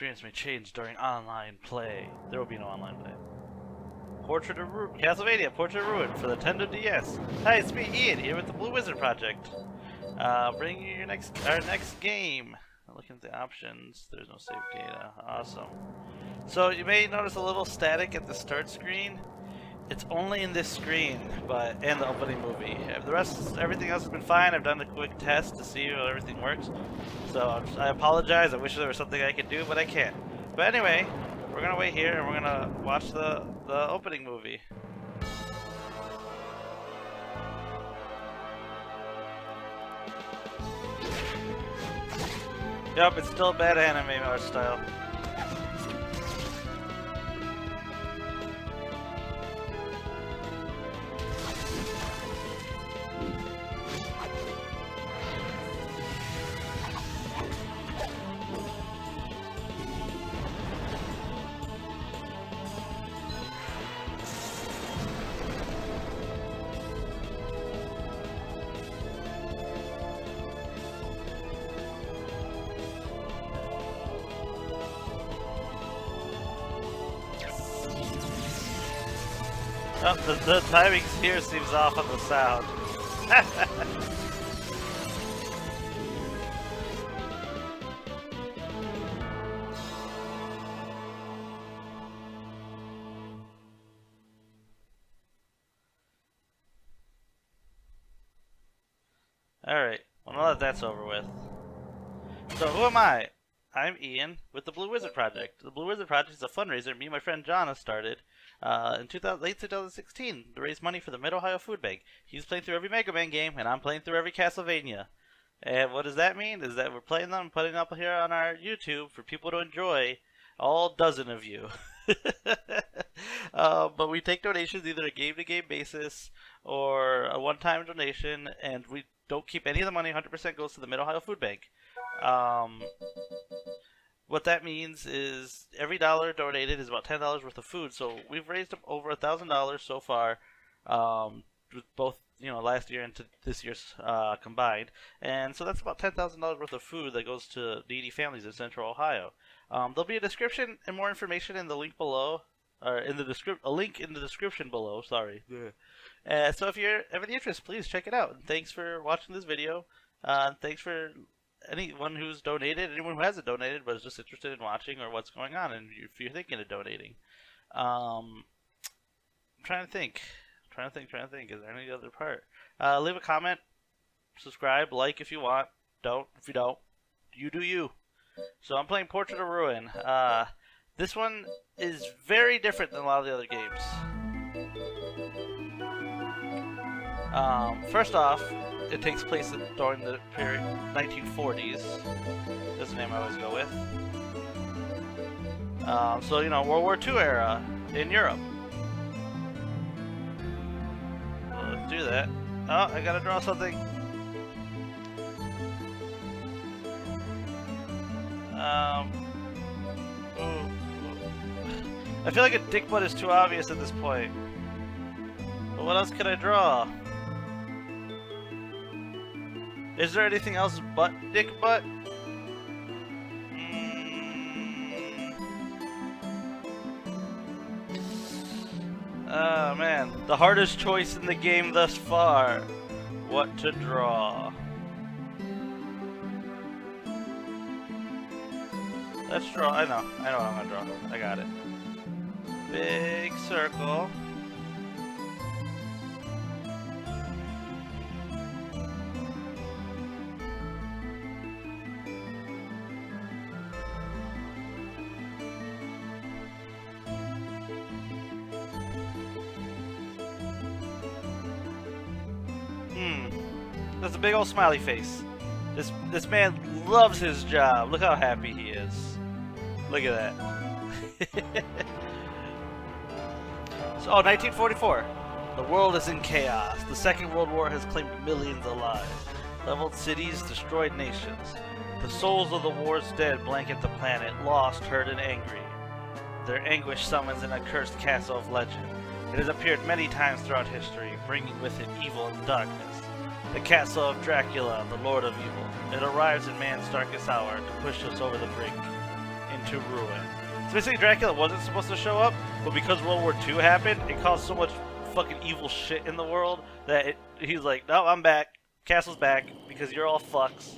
experience may change during online play. There will be no online play. Portrait of Ruin. Castlevania, Portrait of Ruin for the Nintendo DS. Hi, it's me, Ian, here with the Blue Wizard Project. Bringing you our next game. Looking at the options, there's no save data. Awesome. So you may notice a little static at the start screen. It's only in this screen, and the opening movie. Everything else has been fine. I've done a quick test to see how everything works. So I apologize. I wish there was something I could do, but I can't. But anyway, we're gonna wait here and we're gonna watch the opening movie. Yup, it's still bad anime art style. Oh, the timing here seems off on the sound. Alright, well now that that's over with. So who am I? I'm Ian with the Blue Wizard Project. The Blue Wizard Project is a fundraiser me and my friend John have started in late 2016 to raise money for the Mid-Ohio Food Bank. He's playing through every Mega Man game, and I'm playing through every Castlevania. And what does that mean? Is that we're playing them and putting up here on our YouTube for people to enjoy, all dozen of you. But we take donations either a game-to-game basis or a one-time donation, and we don't keep any of the money. 100% goes to the Mid-Ohio Food Bank. What that means is every dollar donated is about $10 worth of food. So we've raised over $1,000 so far, with both last year and this year's combined, and so that's about $10,000 worth of food that goes to needy families in Central Ohio. There'll be a description and more information in the link below, or in the a link in the description below. Sorry. So if you have any interest, please check it out. And thanks for watching this video. Thanks for anyone who's donated, anyone who hasn't donated but is just interested in watching or what's going on, and if you're thinking of donating. I'm trying to think. Is there any other part? Leave a comment, subscribe, like if you want. Don't if you don't. You do you. So I'm playing Portrait of Ruin. This one is very different than a lot of the other games. First off, it takes place during the period 1940s. That's the name I always go with. So World War II era in Europe. So let's do that. Oh, I gotta draw something. I feel like a dick butt is too obvious at this point. But what else can I draw? Is there anything else but dick butt? Oh man, the hardest choice in the game thus far. What to draw? Let's draw. I know what I'm gonna draw. I got it. Big circle. That's a big old smiley face. This man loves his job. Look how happy he is. Look at that. So, 1944. The world is in chaos. The Second World War has claimed millions alive, leveled cities, destroyed nations. The souls of the war's dead blanket the planet, lost, hurt, and angry. Their anguish summons an accursed castle of legend. It has appeared many times throughout history, bringing with it evil and darkness. The castle of Dracula, the Lord of Evil. It arrives in man's darkest hour to push us over the brink. In to ruin. So basically Dracula wasn't supposed to show up, but because World War II happened, it caused so much fucking evil shit in the world that he's like, no, I'm back. Castle's back because you're all fucks.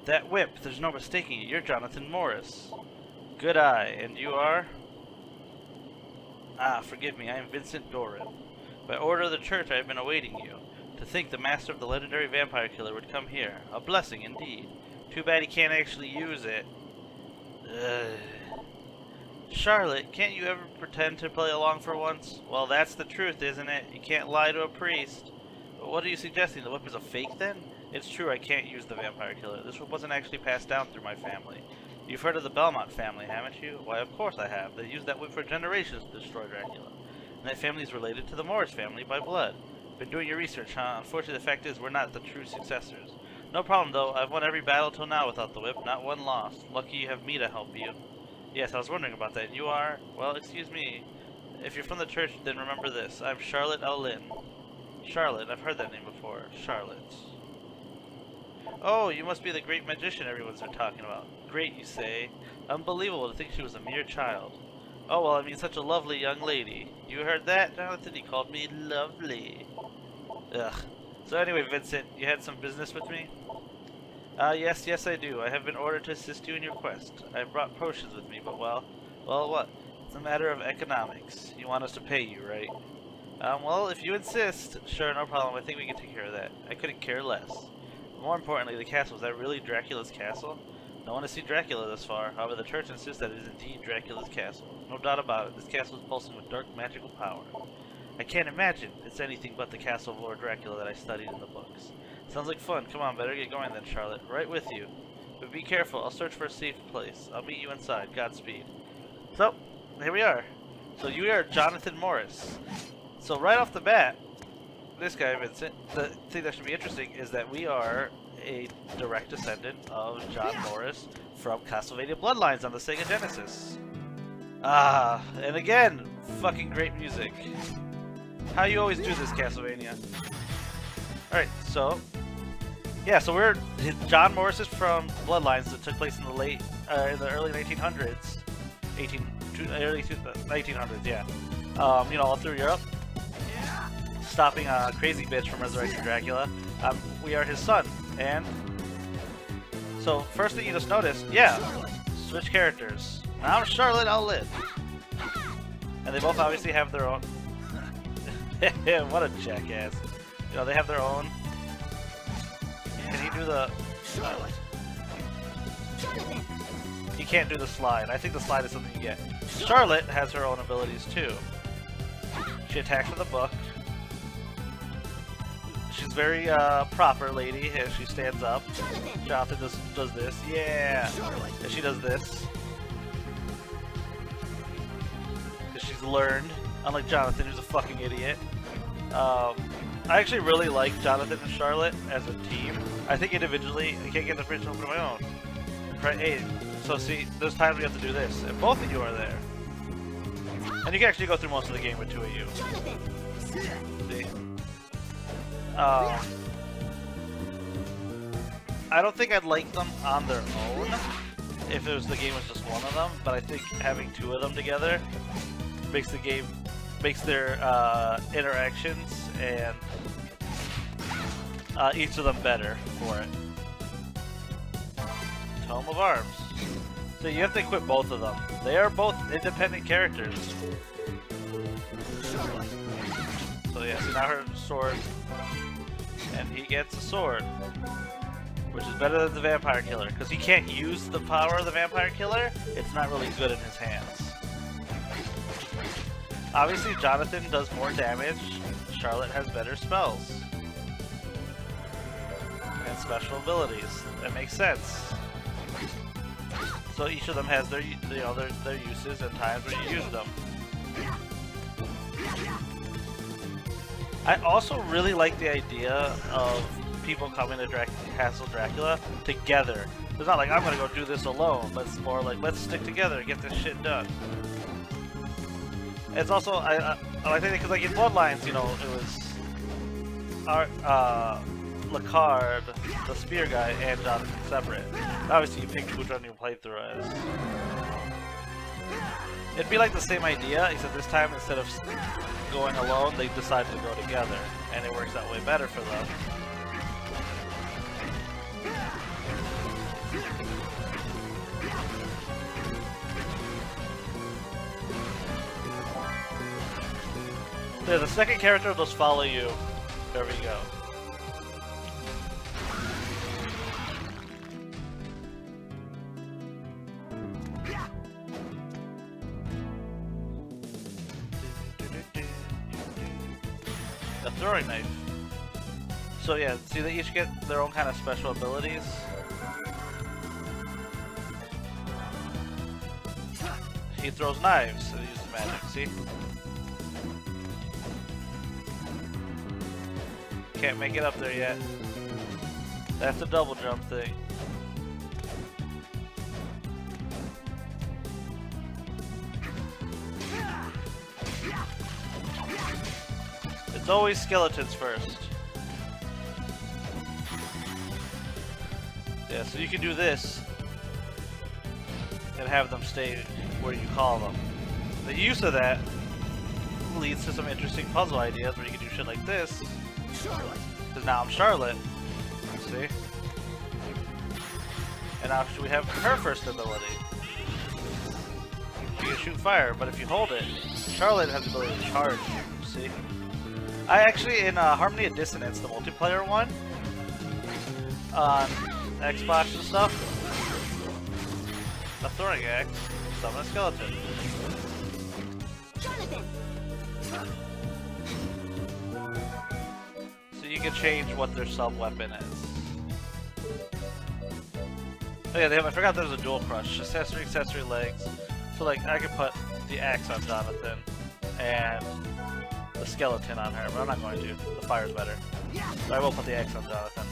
That whip, there's no mistaking it. You're Jonathan Morris. Good eye, and you are? Ah, forgive me, I am Vincent Doran. By order of the church I have been awaiting you. To think the master of the legendary vampire killer would come here. A blessing indeed. Too bad he can't actually use it. Ugh. Charlotte, can't you ever pretend to play along for once? Well, that's the truth, isn't it? You can't lie to a priest. But what are you suggesting? The whip is a fake, then? It's true, I can't use the vampire killer. This whip wasn't actually passed down through my family. You've heard of the Belmont family, haven't you? Why, of course I have. They used that whip for generations to destroy Dracula. And that family is related to the Morris family by blood. Been doing your research, huh? Unfortunately, the fact is we're not the true successors. No problem, though. I've won every battle till now without the whip. Not one lost. Lucky you have me to help you. Yes, I was wondering about that. You are? Well, excuse me. If you're from the church, then remember this. I'm Charlotte L. Lynn. Charlotte. I've heard that name before. Charlotte. Oh, you must be the great magician everyone's been talking about. Great, you say? Unbelievable to think she was a mere child. Oh, well, I mean, such a lovely young lady. You heard that, Jonathan? He called me lovely. Ugh. So anyway, Vincent, you had some business with me? Yes, I do. I have been ordered to assist you in your quest. I have brought potions with me, but well, what? It's a matter of economics. You want us to pay you, right? Well, if you insist, sure, no problem. I think we can take care of that. I couldn't care less. More importantly, the castle. Is that really Dracula's castle? No one has seen Dracula thus far. However, the church insists that it is indeed Dracula's castle. No doubt about it. This castle is pulsing with dark magical power. I can't imagine it's anything but the castle of Lord Dracula that I studied in the books. Sounds like fun. Come on, better get going then, Charlotte. Right with you. But be careful. I'll search for a safe place. I'll meet you inside. Godspeed. So, here we are. So you are Jonathan Morris. So right off the bat, this guy, Vincent, the thing that should be interesting is that we are a direct descendant of John Morris from Castlevania Bloodlines on the Sega Genesis. And again, fucking great music. How you always do this, Castlevania. Alright, so yeah, so we're John Morris is from Bloodlines that took place in the early 1900s, early 1900s, yeah. You know, all through Europe, stopping a crazy bitch from resurrecting Dracula. We are his son, and so first thing you just noticed, yeah, switch characters. Now I'm Charlotte L. Lynn, and they both obviously have their own. What a jackass! You know, they have their own. Can he do the? He can't do the slide. I think the slide is something you get. Charlotte has her own abilities too. She attacks with a book. She's very proper lady as she stands up. Jonathan does this. Yeah! And she does this. Because she's learned. Unlike Jonathan, who's a fucking idiot. I actually really like Jonathan and Charlotte as a team. I think individually, I can't get the fridge open on my own. Right, hey, so see, there's times we have to do this, and both of you are there. And you can actually go through most of the game with two of you. See? I don't think I'd like them on their own if the game was just one of them, but I think having two of them together makes their interactions and each of them better for it. Tome of Arms. So you have to equip both of them. They are both independent characters. So yeah, see now her sword. And he gets a sword. Which is better than the vampire killer. Because he can't use the power of the vampire killer, it's not really good in his hands. Obviously Jonathan does more damage. Charlotte has better spells. And special abilities. That makes sense. So each of them has their uses and times where you use them. I also really like the idea of people coming to Castle Dracula together. It's not like I'm gonna go do this alone, but it's more like let's stick together and get this shit done. It's also I like that because like in Bloodlines, you know, it was Lacard, the spear guy, and Jonathan separate. Obviously, you pick which one you playthrough as. It'd be like the same idea, except this time instead of going alone, they decided to go together, and it works out way better for them. Yeah, the second character will just follow you wherever you go. A throwing knife. So yeah, see, they each get their own kind of special abilities. He throws knives and uses magic, see? Can't make it up there yet. That's the double jump thing. It's always skeletons first. Yeah, so you can do this and have them stay where you call them. The use of that leads to some interesting puzzle ideas where you can do shit like this. Because now I'm Charlotte. See? And now we have her first ability. She can shoot fire, but if you hold it, Charlotte has the ability to charge you. See? I actually, in Harmony of Dissonance, the multiplayer one, on Xbox and stuff, a throwing axe, summon a skeleton. So you can change what their sub-weapon is. Oh yeah, I forgot there's a dual crush. Accessory, legs. So like, I could put the axe on Jonathan, and the skeleton on her, but I'm not going to. The fire's better. But I will put the axe on Jonathan.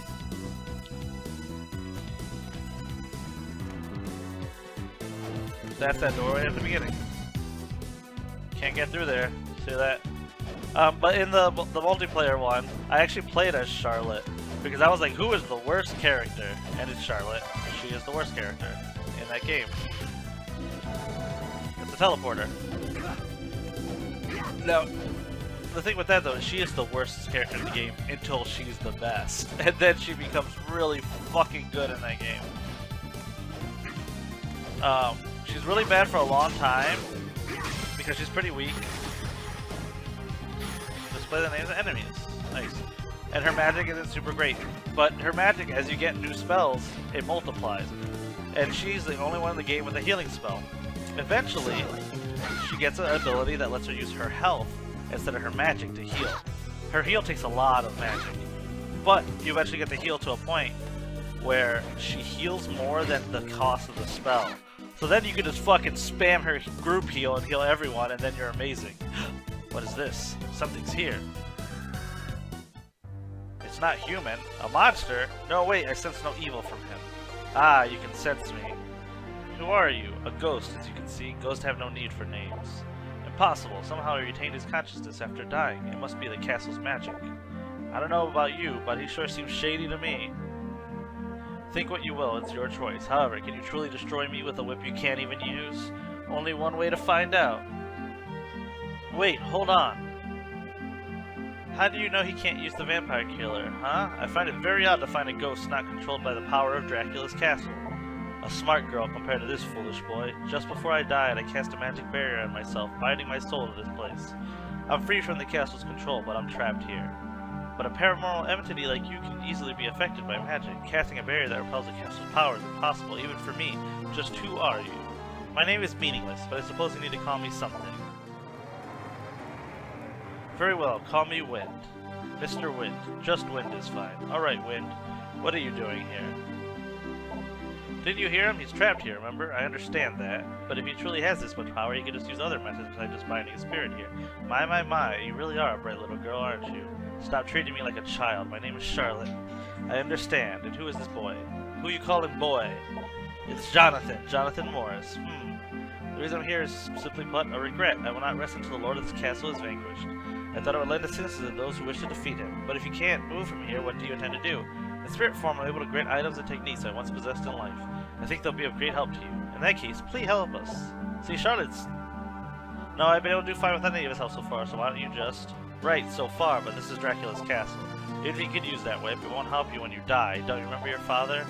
That's that doorway at the beginning. Can't get through there. See that? But in the multiplayer one, I actually played as Charlotte because I was like, who is the worst character? And it's Charlotte. She is the worst character in that game. It's a teleporter. Now, the thing with that though is she is the worst character in the game until she's the best, and then she becomes really fucking good in that game. She's really bad for a long time because she's pretty weak. Display the names of enemies. Nice. And her magic isn't super great, but her magic, as you get new spells, it multiplies. And she's the only one in the game with a healing spell. Eventually, she gets an ability that lets her use her health instead of her magic to heal. Her heal takes a lot of magic, but you eventually get to heal to a point where she heals more than the cost of the spell. So then you can just fucking spam her group heal and heal everyone, and then you're amazing. What is this? Something's here. It's not human. A monster? No, wait, I sense no evil from him. Ah, you can sense me. Who are you? A ghost, as you can see. Ghosts have no need for names. Impossible. Somehow he retained his consciousness after dying. It must be the castle's magic. I don't know about you, but he sure seems shady to me. Think what you will, it's your choice. However, can you truly destroy me with a whip you can't even use? Only one way to find out. Wait, hold on. How do you know he can't use the vampire killer, huh? I find it very odd to find a ghost not controlled by the power of Dracula's castle. A smart girl compared to this foolish boy. Just before I died, I cast a magic barrier on myself, binding my soul to this place. I'm free from the castle's control, but I'm trapped here. But a paranormal entity like you can easily be affected by magic. Casting a barrier that repels the castle's power is impossible, even for me. Just who are you? My name is meaningless, but I suppose you need to call me something. Very well, call me Wind. Mr. Wind. Just Wind is fine. Alright, Wind. What are you doing here? Didn't you hear him? He's trapped here, remember? I understand that. But if he truly has this much power, he could just use other methods besides just binding a spirit here. My, you really are a bright little girl, aren't you? Stop treating me like a child. My name is Charlotte. I understand. And who is this boy? Who you calling boy? It's Jonathan. Jonathan Morris. The reason I'm here is, simply put, a regret. I will not rest until the lord of this castle is vanquished. I thought it would lend assistance to those who wish to defeat him. But if you can't move from here, what do you intend to do? In spirit form, I'm able to grant items and techniques I once possessed in life. I think they'll be of great help to you. In that case, please help us. See, Charlotte's... No, I've been able to do fine without any of his help so far, so why don't you just... Right, so far, but this is Dracula's castle. It'd be good to use that way, but it won't help you when you die. Don't you remember your father?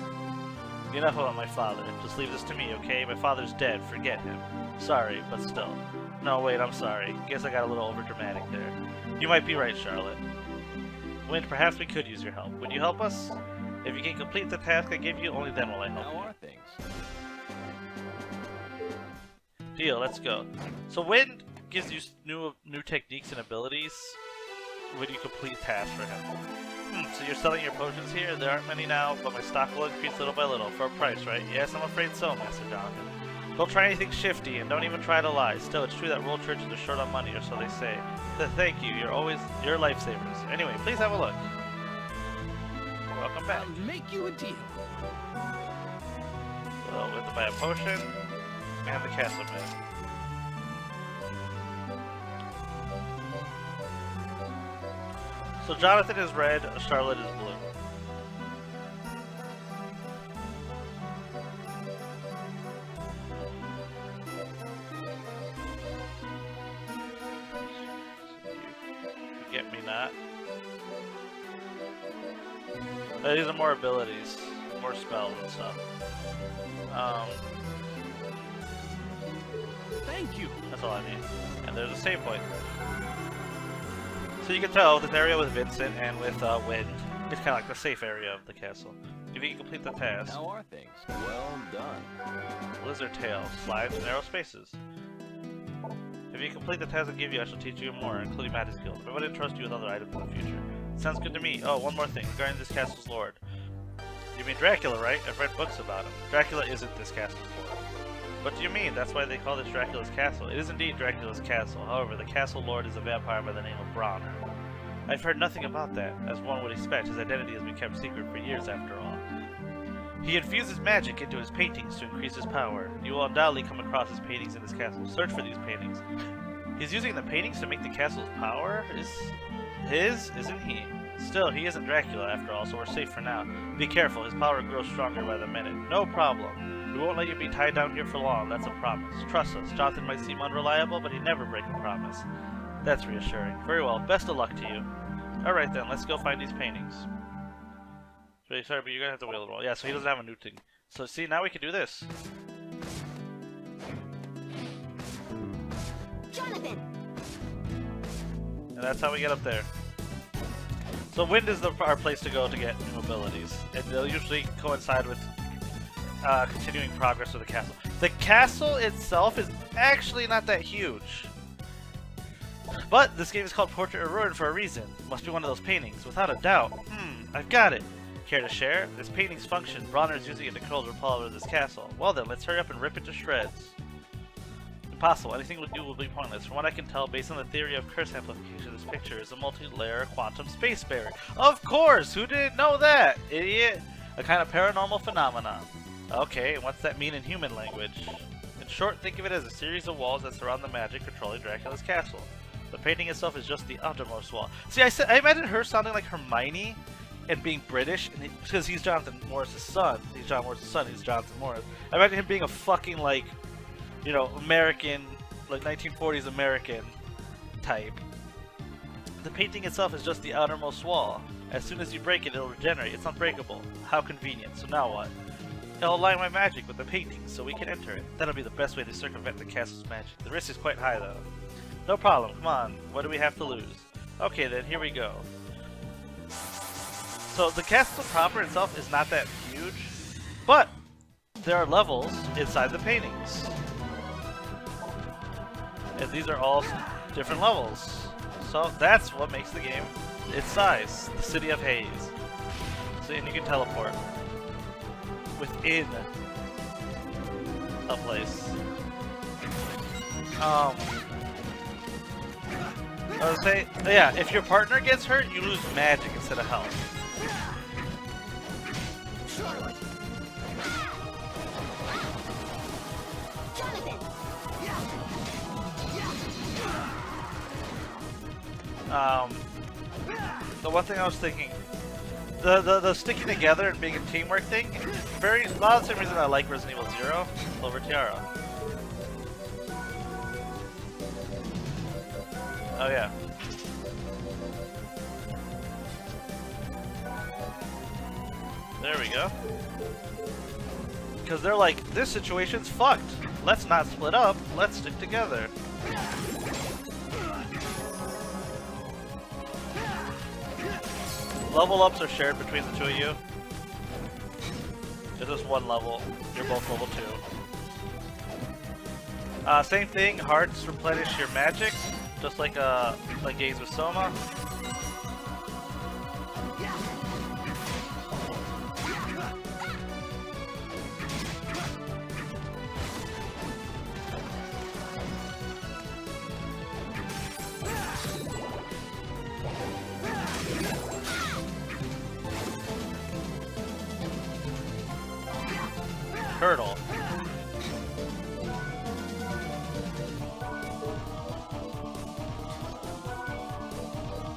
Enough about my father. Just leave this to me, okay? My father's dead. Forget him. Sorry, but still. No, wait, I'm sorry. Guess I got a little overdramatic there. You might be right, Charlotte. Wind, perhaps we could use your help. Would you help us? If you can complete the task I give you, only then will I help you. How are things? Deal, let's go. So Wind gives you new techniques and abilities when you complete tasks for him. So you're selling your potions here? There aren't many now, but my stock will increase little by little. For a price, right? Yes, I'm afraid so, Master Jonathan. Don't try anything shifty, and don't even try to lie. Still, it's true that rural churches are short on money, or so they say. Thank you, you're lifesavers. Anyway, please have a look. Welcome back. I'll make you a deal. So, we have to buy a potion, and the castle myth. So Jonathan is red, Charlotte is blue. Get me not. These are more abilities, more spells and stuff. Thank you. That's all I need. And there's a save point. So you can tell this area with Vincent and with Wind is kind of like the safe area of the castle. If you can complete the task. How are things? Well done. Lizard tail, slides, and narrow spaces. If you complete the task I give you, I shall teach you more, including magic skills. But I would entrust you with other items in the future. Sounds good to me. Oh, one more thing, regarding this castle's lord. You mean Dracula, right? I've read books about him. Dracula isn't this castle's lord. What do you mean? That's why they call this Dracula's castle. It is indeed Dracula's castle. However, the castle lord is a vampire by the name of Bronner. I've heard nothing about that. As one would expect, his identity has been kept secret for years after all. He infuses magic into his paintings to increase his power. You will undoubtedly come across his paintings in his castle. Search for these paintings. He's using the paintings to make the castle's power? Isn't he? Still, he isn't Dracula after all, so we're safe for now. Be careful, his power grows stronger by the minute. No problem. We won't let you be tied down here for long, that's a promise. Trust us, Jonathan might seem unreliable, but he'd never break a promise. That's reassuring. Very well, best of luck to you. Alright then, let's go find these paintings. Sorry, but you're gonna have to wheel it all. Yeah, so he doesn't have a new thing. So see, now we can do this. Jonathan! And that's how we get up there. So Wind is our place to go to get new abilities. And they'll usually coincide with continuing progress with the castle. The castle itself is actually not that huge. But this game is called Portrait of Ruin for a reason. Must be one of those paintings, without a doubt. I've got it. Care to share? This painting's function. Bronner's using it to control the power of this castle. Well then, let's hurry up and rip it to shreds. Impossible. Anything we do will be pointless. From what I can tell, based on the theory of curse amplification, this picture is a multi-layer quantum space barrier. Of course! Who didn't know that? Idiot! A kind of paranormal phenomenon. Okay, and what's that mean in human language? In short, think of it as a series of walls that surround the magic controlling Dracula's castle. The painting itself is just the outermost wall. See, I imagine her sounding like Hermione and being British, and because he's Jonathan Morris's son. He's John Morris's son, he's Jonathan Morris. I imagine him being a fucking, like, you know, American, like 1940s American type. The painting itself is just the outermost wall. As soon as you break it, it'll regenerate. It's unbreakable. How convenient. So now what? I'll align my magic with the painting so we can enter it. That'll be the best way to circumvent the castle's magic. The risk is quite high, though. No problem. Come on. What do we have to lose? Okay, then. Here we go. So the castle proper itself is not that huge, but there are levels inside the paintings. And these are all different levels. So that's what makes the game its size. The City of Haze. So, and you can teleport within a place. I would say, yeah, if your partner gets hurt, you lose magic instead of health. The one thing I was thinking, the sticking together and being a teamwork thing, a lot of the same reason I like Resident Evil 0 over Tiara. Oh yeah. There we go. Because they're like, this situation's fucked. Let's not split up, let's stick together. Level ups are shared between the two of you. There's just one level. You're both level 2. Same thing, hearts replenish your magic, just like games with Soma. Turtle.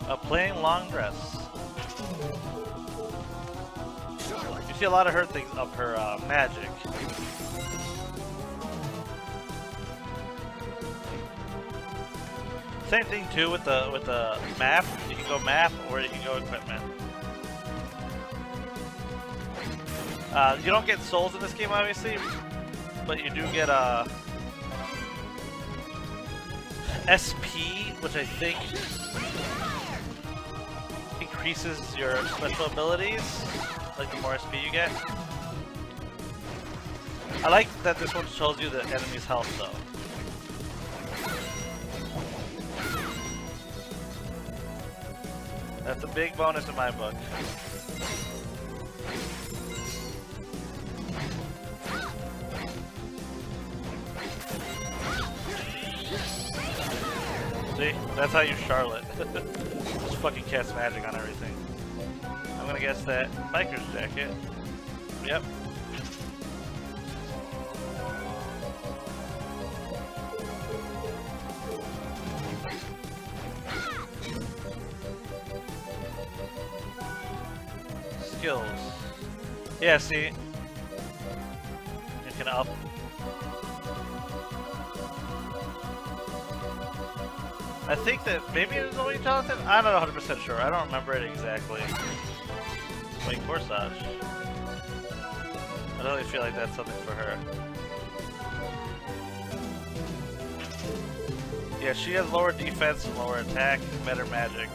A plain long dress. You see a lot of her things of her magic. Same thing too with the map. You can go map or you can go equipment. You don't get souls in this game, obviously, but you do get SP, which I think increases your special abilities, like the more SP you get. I like that this one shows you the enemy's health, though. That's a big bonus in my book. See? That's how you Charlotte. Just fucking cast magic on everything. I'm gonna guess that biker's jacket. Yep. Skills. Yeah, see? You can up. I think that maybe it was only Jonathan? I'm not 100% sure. I don't remember it exactly. Wait, Corsage. I really feel like that's something for her. Yeah, she has lower defense and lower attack, better magic.